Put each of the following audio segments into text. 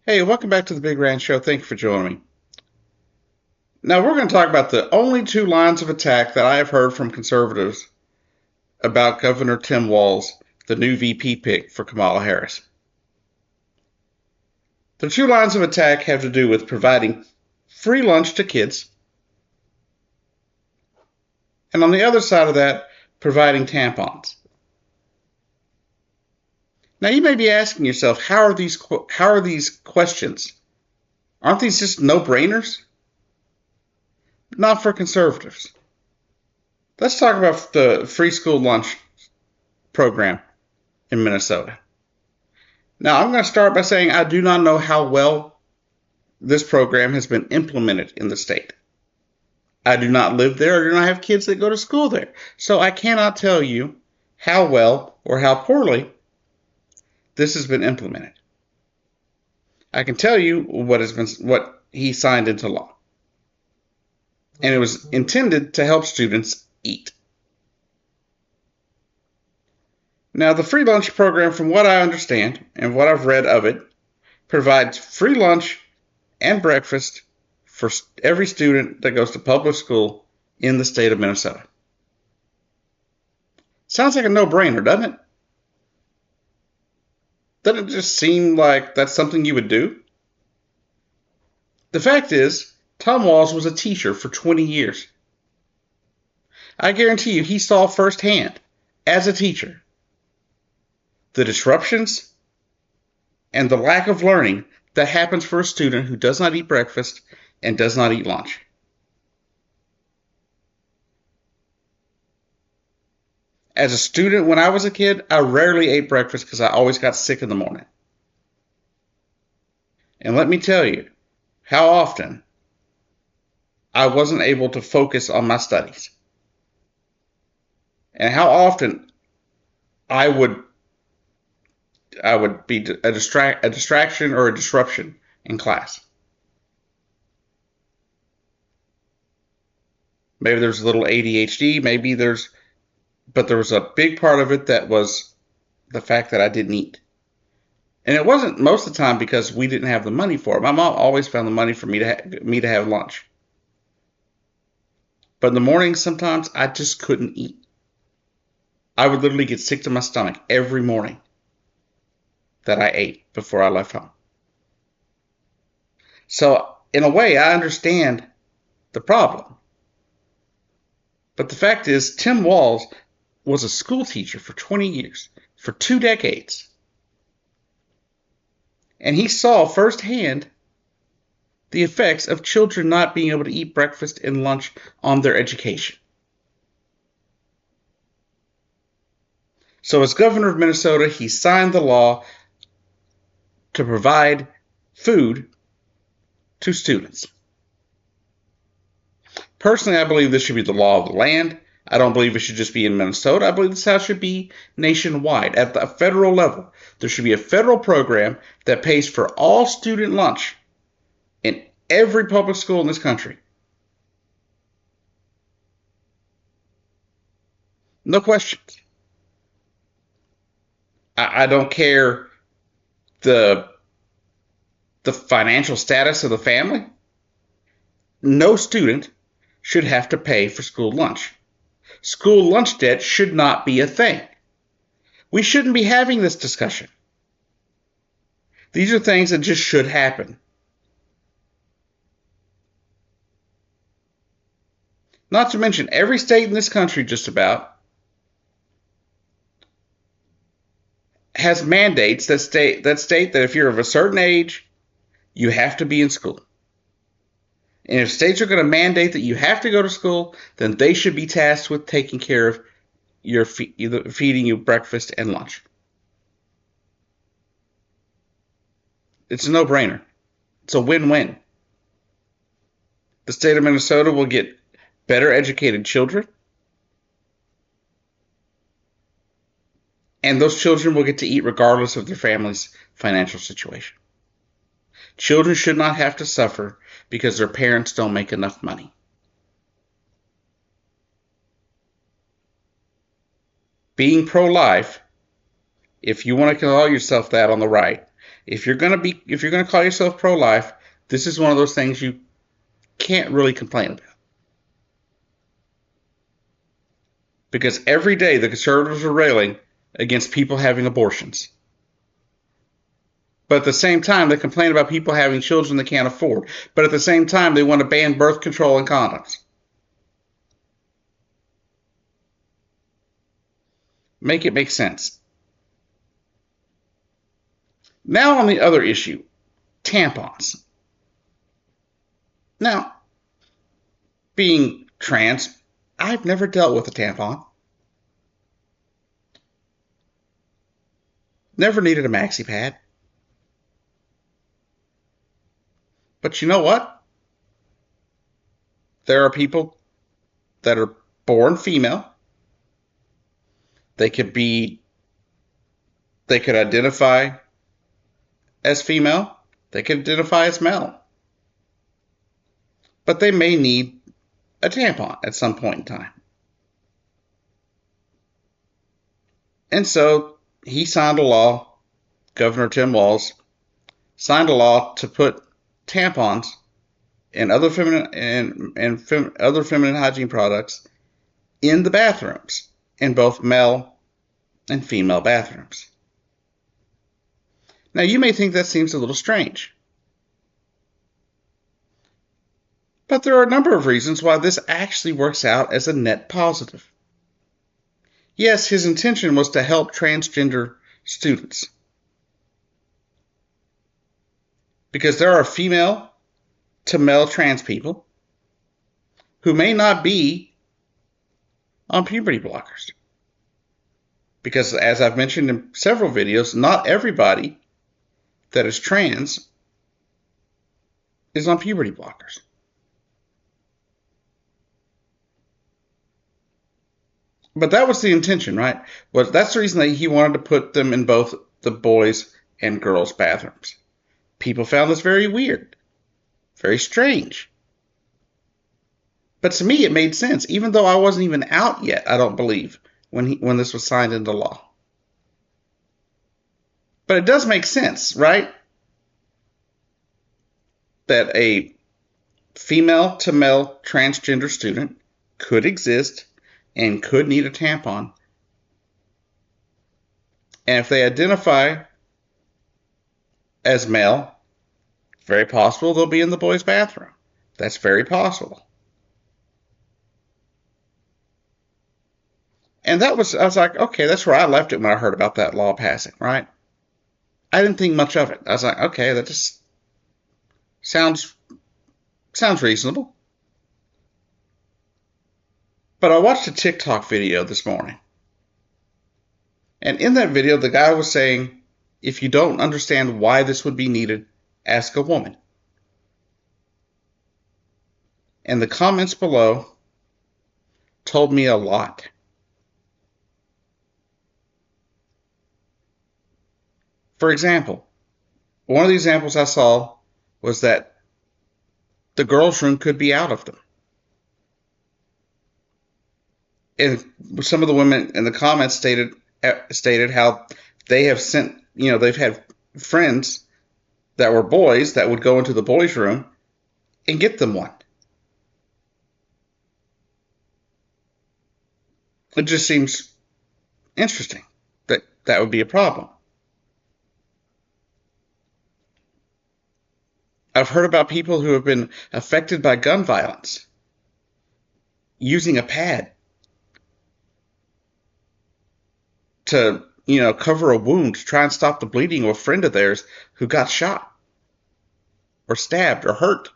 Hey, welcome back to the Big Rand Show. Thank you for joining me. Now, we're going to talk about the only two lines of attack that I have heard from conservatives about Governor Tim Walz, the new VP pick for Kamala Harris. The two lines of attack have to do with providing free lunch to kids, and on the other side of that, providing tampons. Now, you may be asking yourself, how are these questions? Aren't these just no-brainers? Not for conservatives. Let's talk about the free school lunch program in Minnesota. Now, I'm going to start by saying I do not know how well this program has been implemented in the state. I do not live there. I do not have kids that go to school there. So I cannot tell you how well or how poorly this has been implemented. I can tell you what he signed into law. And it was intended to help students eat. Now, the free lunch program, from what I understand and what I've read of it, provides free lunch and breakfast for every student that goes to public school in the state of Minnesota. Sounds like a no-brainer, doesn't it? Doesn't it just seem like that's something you would do? The fact is, Tim Walz was a teacher for 20 years. I guarantee you he saw firsthand, as a teacher, the disruptions and the lack of learning that happens for a student who does not eat breakfast and does not eat lunch. As a student, when I was a kid, I rarely ate breakfast because I always got sick in the morning. And let me tell you how often I wasn't able to focus on my studies. And how often I would be a distraction or a disruption in class. Maybe there's a little ADHD, but there was a big part of it that was the fact that I didn't eat. And it wasn't most of the time because we didn't have the money for it. My mom always found the money for me to have lunch. But in the morning, sometimes I just couldn't eat. I would literally get sick to my stomach every morning that I ate before I left home. So, in a way, I understand the problem. But the fact is, Tim Walz was a school teacher for 20 years, for 2 decades. And he saw firsthand the effects of children not being able to eat breakfast and lunch on their education. So as governor of Minnesota, he signed the law to provide food to students. Personally, I believe this should be the law of the land. I don't believe it should just be in Minnesota. I believe this house should be nationwide. At the federal level, there should be a federal program that pays for all student lunch in every public school in this country. No questions. I don't care the financial status of the family. No student should have to pay for school lunch. School lunch debt should not be a thing. We shouldn't be having this discussion. These are things that just should happen. Not to mention, every state in this country just about has mandates that state that if you're of a certain age, you have to be in school. And if states are going to mandate that you have to go to school, then they should be tasked with taking care of feeding you breakfast and lunch. It's a no-brainer. It's a win-win. The state of Minnesota will get better educated children, and those children will get to eat regardless of their family's financial situation. Children should not have to suffer because their parents don't make enough money. Being pro-life, if you want to call yourself that on the right, If you're gonna call yourself pro-life, this is one of those things you can't really complain about. Because every day the conservatives are railing against people having abortions. But at the same time, they complain about people having children they can't afford. But at the same time, they want to ban birth control and condoms. Make it make sense. Now on the other issue, tampons. Now, being trans, I've never dealt with a tampon. Never needed a maxi pad. But you know what? There are people that are born female. They could identify as female. They could identify as male. But they may need a tampon at some point in time. And so he signed a law, Governor Tim Walz signed a law to put tampons and other feminine hygiene products in the bathrooms, in both male and female bathrooms. Now you may think that seems a little strange, but there are a number of reasons why this actually works out as a net positive. Yes, his intention was to help transgender students, because there are female to male trans people who may not be on puberty blockers. Because as I've mentioned in several videos, not everybody that is trans is on puberty blockers. But that was the intention, right? That's the reason that he wanted to put them in both the boys' and girls' bathrooms. People found this very weird, very strange. But to me, it made sense, even though I wasn't even out yet, I don't believe, when this was signed into law. But it does make sense, right? That a female to male transgender student could exist and could need a tampon. And if they identify as male, it's very possible they'll be in the boys' bathroom. That's very possible. And I was like, okay, that's where I left it when I heard about that law passing, right? I didn't think much of it. I was like, okay, that just sounds reasonable. But I watched a TikTok video this morning. And in that video, the guy was saying, if you don't understand why this would be needed, ask a woman. And the comments below told me a lot. For example, one of the examples I saw was that the girls' room could be out of them. And some of the women in the comments stated how they have they've had friends that were boys that would go into the boys' room and get them one. It just seems interesting that would be a problem. I've heard about people who have been affected by gun violence using a pad to, cover a wound, to try and stop the bleeding of a friend of theirs who got shot or stabbed or hurt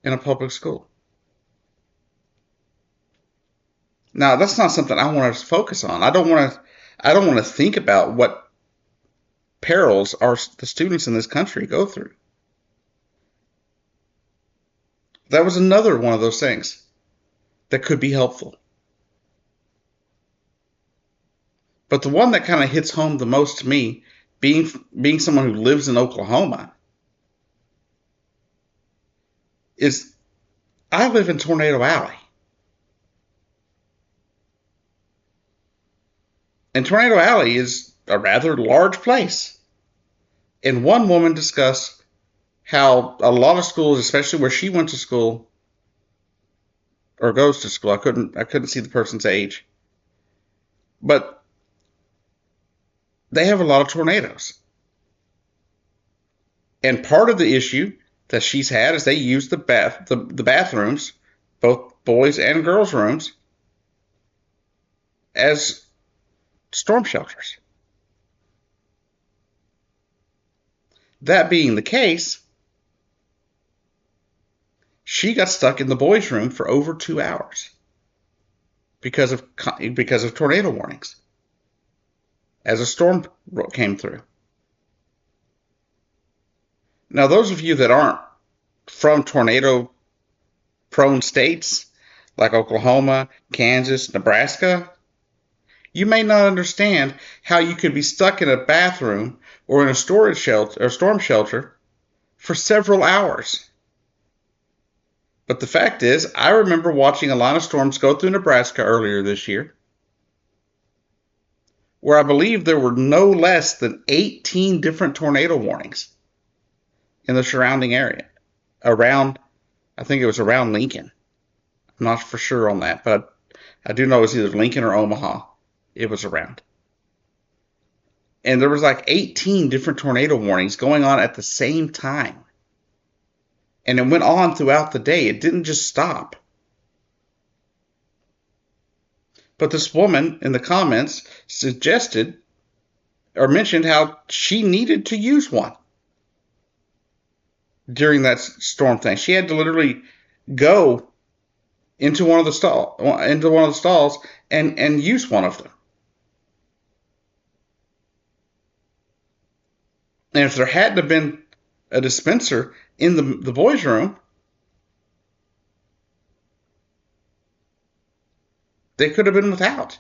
in a public school. Now, that's not something I want to focus on. I don't want to think about what perils the students in this country go through. That was another one of those things that could be helpful. But the one that kind of hits home the most to me, being someone who lives in Oklahoma, is I live in Tornado Alley. And Tornado Alley is a rather large place. And one woman discussed how a lot of schools, especially where she went to school or goes to school, I couldn't see the person's age, but they have a lot of tornadoes. And part of the issue that she's had is they use the bathrooms, both boys and girls' rooms, as storm shelters. That being the case, she got stuck in the boys' room for over 2 hours because of tornado warnings as a storm came through. Now, those of you that aren't from tornado-prone states like Oklahoma, Kansas, Nebraska, you may not understand how you could be stuck in a bathroom or in a storage shelter or storm shelter for several hours. But the fact is, I remember watching a lot of storms go through Nebraska earlier this year, where I believe there were no less than 18 different tornado warnings in the surrounding area. I think it was around Lincoln. I'm not for sure on that, but I do know it was either Lincoln or Omaha. It was around. And there was like 18 different tornado warnings going on at the same time. And it went on throughout the day. It didn't just stop. But this woman in the comments suggested or mentioned how she needed to use one during that storm thing. She had to literally go into one of the stalls and use one of them. And if there hadn't have been a dispenser in the boys' room, they could have been without.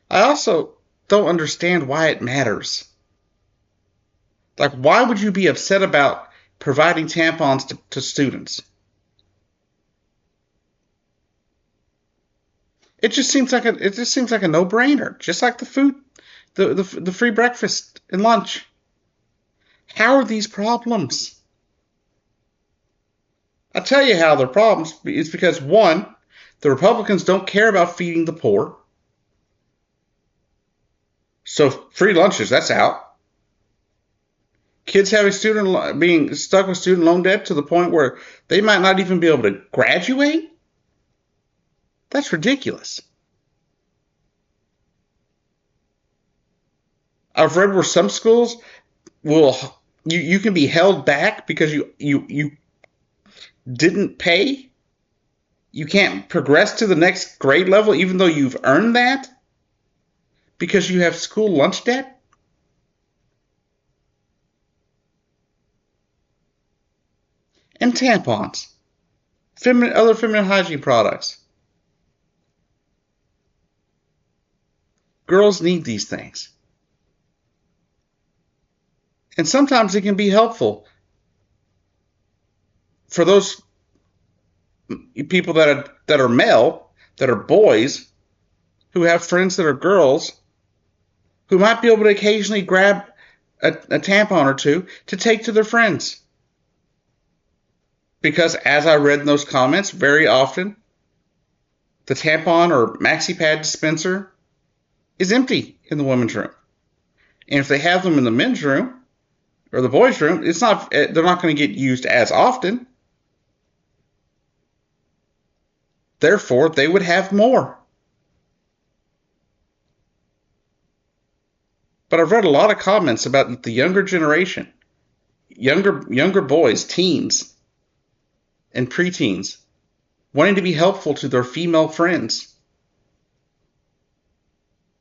I also don't understand why it matters. Like, why would you be upset about providing tampons to students? It just seems like a no-brainer. Just like the food, the free breakfast and lunch. How are these problems? I'll tell you how they're problems. It's because, one, the Republicans don't care about feeding the poor. So free lunches, that's out. Kids being stuck with student loan debt to the point where they might not even be able to graduate. That's ridiculous. I've read where some schools you can be held back because you didn't pay. You can't progress to the next grade level even though you've earned that because you have school lunch debt. And tampons, other feminine hygiene products. Girls need these things. And sometimes it can be helpful for those people that are male, that are boys, who have friends that are girls, who might be able to occasionally grab a tampon or two to take to their friends. Because as I read in those comments, very often the tampon or maxi pad dispenser is empty in the women's room. And if they have them in the men's room or the boys' room, they're not going to get used as often. Therefore, they would have more. But I've read a lot of comments about the younger generation, younger boys, teens, and preteens, wanting to be helpful to their female friends.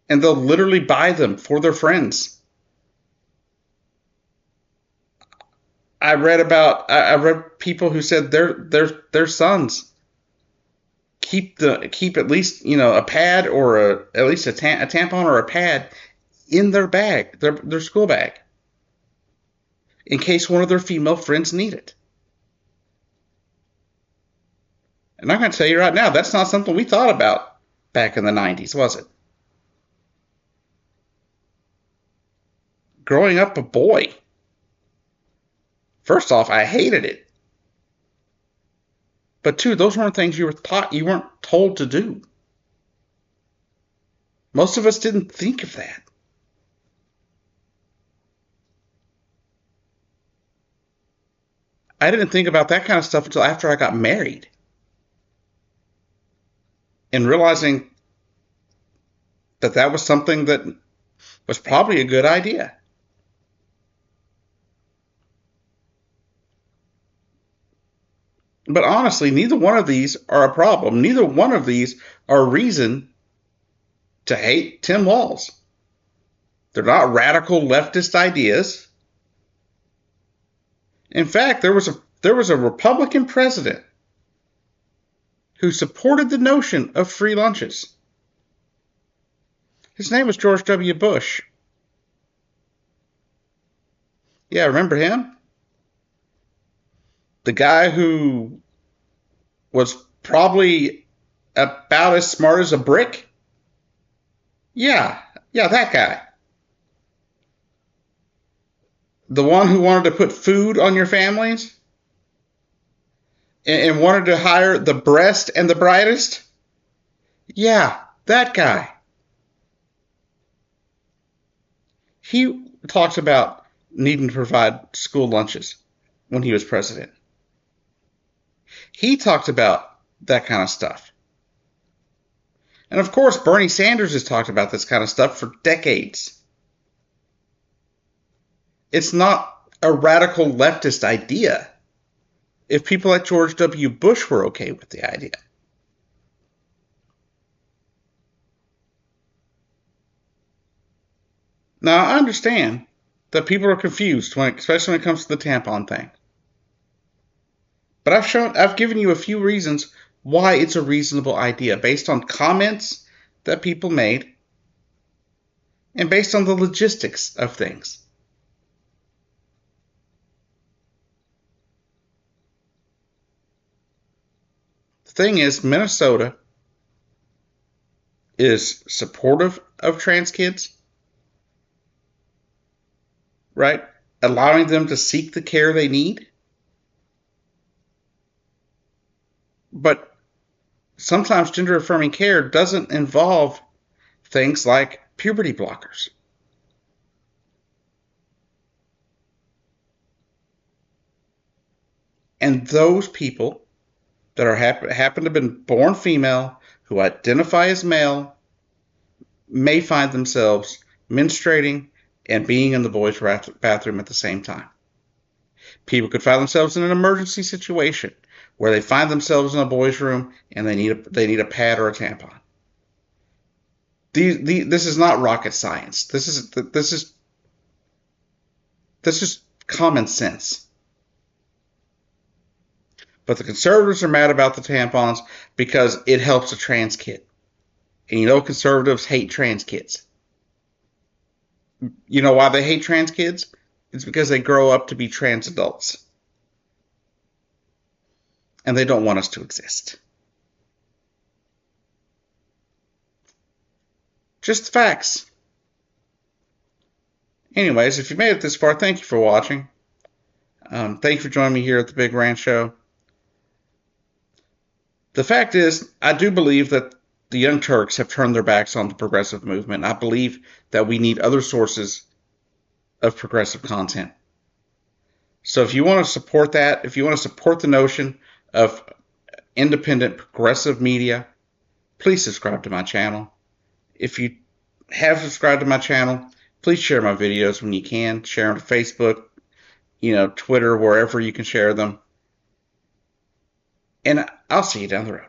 And they'll literally buy them for their friends. I read people who said their sons keep at least a pad or at least a tampon or a pad in their bag, their school bag, in case one of their female friends need it. And I'm going to tell you right now, that's not something we thought about back in the 90s, was it? growing up a boy. First off, I hated it. But two, those weren't things you weren't told to do. Most of us didn't think of that. I didn't think about that kind of stuff until after I got married. And realizing that that was something that was probably a good idea. But honestly, neither one of these are a problem. Neither one of these are a reason to hate Tim Walz. They're not radical leftist ideas. In fact, there was a Republican president who supported the notion of free lunches. His name was George W. Bush. Yeah, remember him? The guy who was probably about as smart as a brick? Yeah, that guy. The one who wanted to put food on your families? And wanted to hire the best and the brightest? Yeah, that guy. He talks about needing to provide school lunches when he was president. He talked about that kind of stuff. And of course, Bernie Sanders has talked about this kind of stuff for decades. It's not a radical leftist idea if people like George W. Bush were okay with the idea. Now, I understand that people are confused, especially when it comes to the tampon thing. But I've given you a few reasons why it's a reasonable idea based on comments that people made and based on the logistics of things. The thing is, Minnesota is supportive of trans kids, right? Allowing them to seek the care they need. But sometimes gender affirming care doesn't involve things like puberty blockers. And those people that are happen to have been born female, who identify as male, may find themselves menstruating and being in the boys' bathroom at the same time. People could find themselves in an emergency situation where they find themselves in a boys' room and they need a pad or a tampon. This is not rocket science. This is common sense. But the conservatives are mad about the tampons because it helps a trans kid. And you know conservatives hate trans kids. You know why they hate trans kids? It's because they grow up to be trans adults. And they don't want us to exist. Just facts. Anyways, if you made it this far, thank you for watching. Thank you for joining me here at the Big Rant Show. The fact is, I do believe that the Young Turks have turned their backs on the progressive movement. I believe that we need other sources of progressive content. So if you want to support that, if you want to support the notion of independent progressive media, please subscribe to my channel. If you have subscribed to my channel, please share my videos when you can. Share them to Facebook, Twitter, wherever you can share them. And I'll see you down the road.